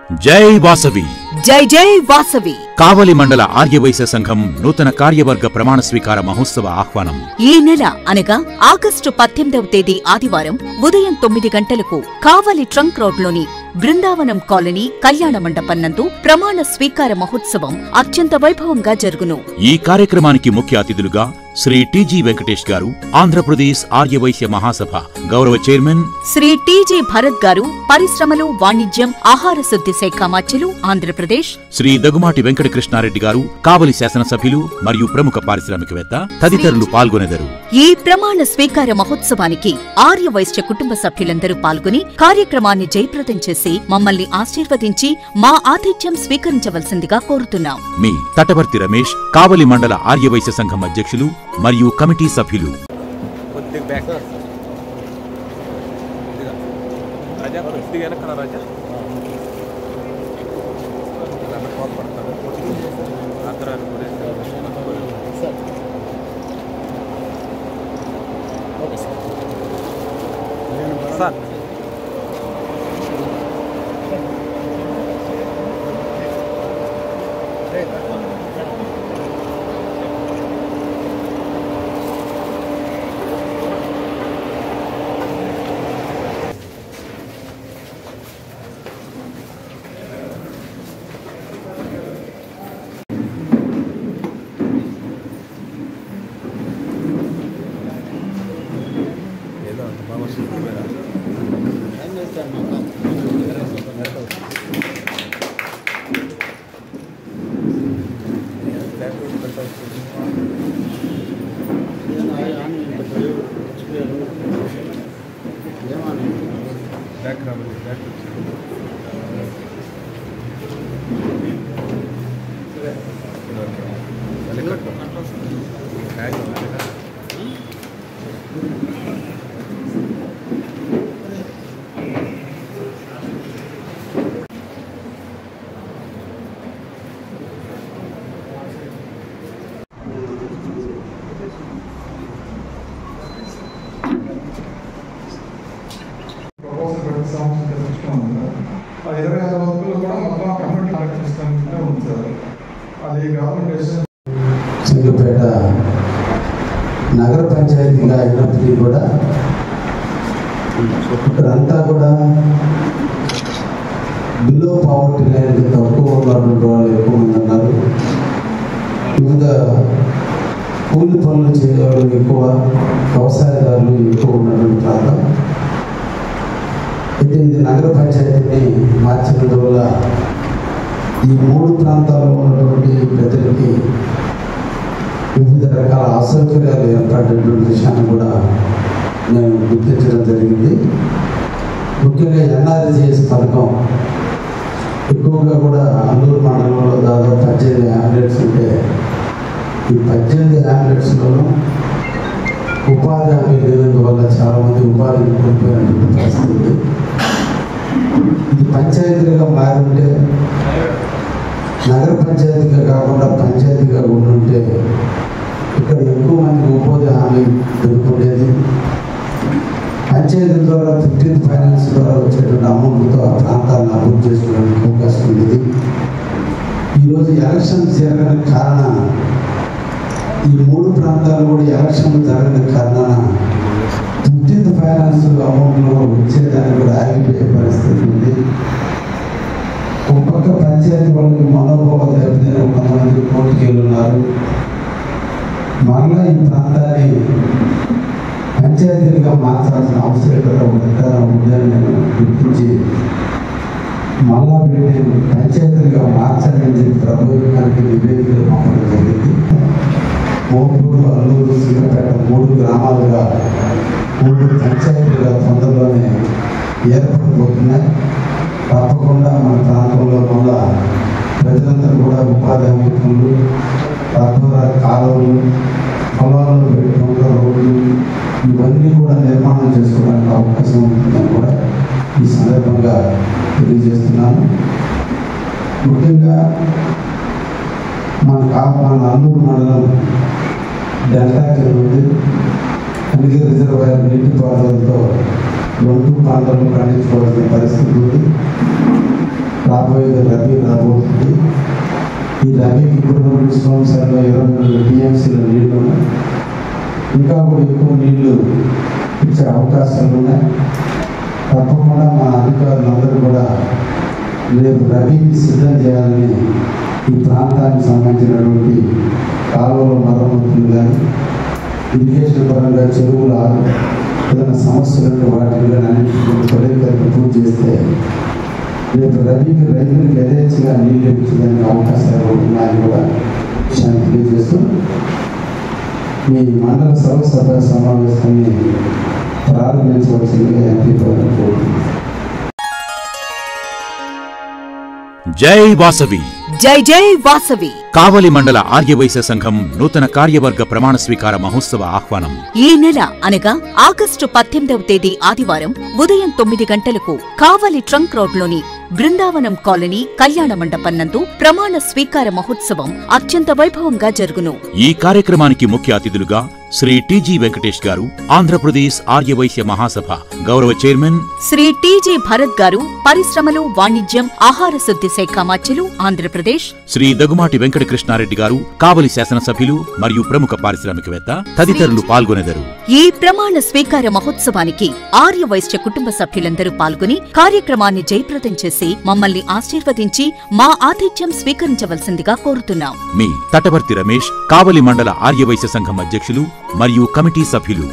జై వాసవి జై జై వాసవి కావలి మండల ఆర్యవైశ్య సంఘం నూతన కార్యవర్గ ప్రమాణ స్వీకార మహోత్సవ ఆహ్వానం ఈ నెల అనగా ఆగస్టు 18వ తేదీ ఆదివారం ఉదయం 9 గంటలకు కావలి ట్రంక్ రోడ్లోని బృందావనం కాలనీ కళ్యాణ మండపం నందు ప్రమాణ స్వీకార మహోత్సవం అత్యంత వైభవంగా జరుగును. ఈ కార్యక్రమానికి ముఖ్య అతిథులుగా శ్రీ టి.జి. వెంకటేష్ గారు, ఆంధ్రప్రదేశ్ ఆర్యవైశ్య మహాసభ గౌరవ చైర్మన్, శ్రీ టి.జి. భరత్ గారు, పరిశ్రమలు, వాణిజ్యం, ఆహార శుద్ధి శాఖ మాత్యులు ఆంధ్రప్రదేశ్, శ్రీ దగుమాటి వెంకట కృష్ణారెడ్డి గారు, కావలి శాసనసభ్యులు మరియు ప్రముఖ పారిశ్రామికవేత్త తదితరులు పాల్గొనెదరు. ఈ ప్రమాణ స్వీకార మహోత్సవానికి ఆర్యవైశ్య కుటుంబ సభ్యులందరూ పాల్గొని కార్యక్రమాన్ని జయప్రదం చేసి మమ్మల్ని ఆశీర్వదించి మా ఆతిథ్యం స్వీకరించవలసిందిగా కోరుతున్నాం. మీ తటవర్తి రమేష్, కావలి మండల ఆర్యవైశ్య సంఘం అధ్యక్షులు మరియు కమిటీ సభ్యులు. సింగపేట నగర పంచాయతీగా అయినప్పటికీ కూడా ఇక్కడంతా కూడా బిలో పావర్టీ లైన్ తక్కువ ఉన్నటువంటి వాళ్ళు ఎక్కువ మంది ఉన్నారు. వివిధ కూలి పనులు చేయవాళ్ళు ఎక్కువ, వ్యవసాయదారులు ఎక్కువ ఉన్నటువంటి ప్రాంతం. అయితే ఇది నగర పంచాయతీని మార్చడం వల్ల ఈ మూడు ప్రాంతాల్లో ఉన్నటువంటి ప్రజలకి వివిధ రకాల అసౌకర్యాలు ఏర్పడినటువంటి విషయాన్ని కూడా నేను గుర్తించడం జరిగింది. ముఖ్యంగా ఎన్ఆర్జీఎస్ పథకం ఎక్కువగా కూడా అల్లూరు మండలంలో దాదాపు 18 అంబులెన్స్ ఉంటే ఈ 18 అంబులెన్స్లోనూ ఉపాధి హామీ లేనందువల్ల చాలామంది ఉపాధిని కోల్పోయినటువంటి పరిస్థితి. ఇది పంచాయతీగా మారుంటే, నగర పంచాయతీగా కాకుండా పంచాయతీగా ఉండుంటే ఇక్కడ ఎక్కువ మందికి ఉపాధి హామీ దొరుకుతుండేది. పంచాయతీ ద్వారా 15th ఫైనాన్స్ ద్వారా వచ్చేటువంటి అమౌంట్తో ఆ ప్రాంతాలను అభివృద్ధి చేసుకోవడానికి అవకాశం ఉండేది. ఈరోజు ఎలక్షన్ జరగని కారణాన, ఈ మూడు ప్రాంతాలు కూడా ఎలక్షన్లు జరగని కారణాన 15th ఫైనాన్స్ అమౌంట్లో వచ్చేదానికి కూడా ఆగిపోయే పరిస్థితి ఉంది. ఒక పక్క పంచాయతీ వాళ్ళకి మనోభావాలు దెబ్బతిని కొంతమంది కోర్టుకి వెళ్ళున్నారు. మరలా ఈ ప్రాంతాన్ని పంచాయతీలుగా మార్చాల్సిన అవసరం ఉందని నేను గుర్తించి మళ్ళా వీటిని పంచాయతీలుగా మార్చాలని చెప్పి ప్రభుత్వానికి నివేదికలు పంపడం జరిగింది. మోపూరు, అల్లూరు, సింగపేట 3 గ్రామాలుగా 3 పంచాయతీలుగా తొందరలోనే ఏర్పడిపోతున్నాయి. తప్పకుండా మన ప్రాంతంలో ఉన్న ప్రజలందరూ కూడా ఉపాధి హామీ పనులు, తద్వారా కాలువలు, పొలాల్లో పెట్టుకుంటూ రోడ్లు ఇవన్నీ కూడా నిర్మాణం చేసుకోవడానికి అవకాశం ఉంటుందని కూడా ఈ సందర్భంగా తెలియజేస్తున్నాను. ముఖ్యంగా మన అల్లూరు మండలం డెల్టా కింద ఉంది. కనిగిరి రిజర్వాయర్ నీటిపారుదలతో 2 పంటలు పండించుకోవాల్సిన పరిస్థితి ఉంది. రాబోయే రబీకి ఇప్పుడు సంవత్సరంలో 22 టీఎంసీల నీళ్లు ఉన్నాయి. ఇంకా కూడా ఎక్కువ నీళ్లు ఇచ్చే అవకాశాలు ఉన్నాయి. తప్పకుండా మా అధికారులందరూ కూడా రేపు రబీకి సిద్ధం చేయాలని ఈ ప్రాంతానికి సంబంధించినటువంటి కాలువల మరమ్మతులు కానీ ఇరిగేషన్ పరంగా చెరువులు ఏదైనా సమస్యలు వాటిని కానీ అన్నింటినీ తొలగించి పూర్తి చేస్తే రేపు రబీకి రైతులకు యథేచ్ఛగా నీళ్ళు ఇచ్చేదానికి అవకాశాలు ఉన్నాయని కూడా విషయాన్ని తెలియజేస్తూ మీ మండల సర్వసభ సమావేశాన్ని ప్రారంభించవలసిందిగా ఎంపీ కోరుతున్నాను. జై వాసవి, జై జై వాసవి. కావలి మండల ఆర్యవైశ్య సంఘం నూతన కార్యవర్గ ప్రమాణ స్వీకార మహోత్సవ ఆహ్వానం ఈ నెల అనగా ఆగస్టు 18వ తేదీ ఆదివారం ఉదయం 9 గంటలకు కావలి ట్రంక్ రోడ్లోని బృందావనం కాలనీ కళ్యాణ మండపం నందు ప్రమాణ స్వీకార మహోత్సవం అత్యంత వైభవంగా జరుగును. ఈ కార్యక్రమానికి ముఖ్య అతిథులుగా శ్రీ టీజీ వెంకటేష్ గారు, ఆంధ్రప్రదేశ్ ఆర్యవైశ్య మహాసభ గౌరవ చైర్మన్ శ్రీ టీజీ భరత్ గారు, పరిశ్రమలు, వాణిజ్యం, ఆహార శుద్ధి శాఖ మాత్యులు ఆంధ్రప్రదేశ్, శ్రీ దగుమాటి వెంకట కృష్ణారెడ్డి గారు, కావలి శాసనసభ్యులు మరియు ప్రముఖ పారిశ్రామికవేత్త తదితరులు పాల్గొనెదరు. ఈ ప్రమాణ స్వీకార మహోత్సవానికి ఆర్యవైశ్య కుటుంబ సభ్యులందరూ పాల్గొని కార్యక్రమాన్ని జయప్రదం చేసి మమ్మల్ని ఆశీర్వదించి మా ఆతిథ్యం స్వీకరించవలసిందిగా కోరుతున్నాం. మీ తటవర్తి రమేష్, కావలి మండల ఆర్యవైశ్య సంఘం అధ్యక్షులు మరియు కమిటీ సభ్యులు.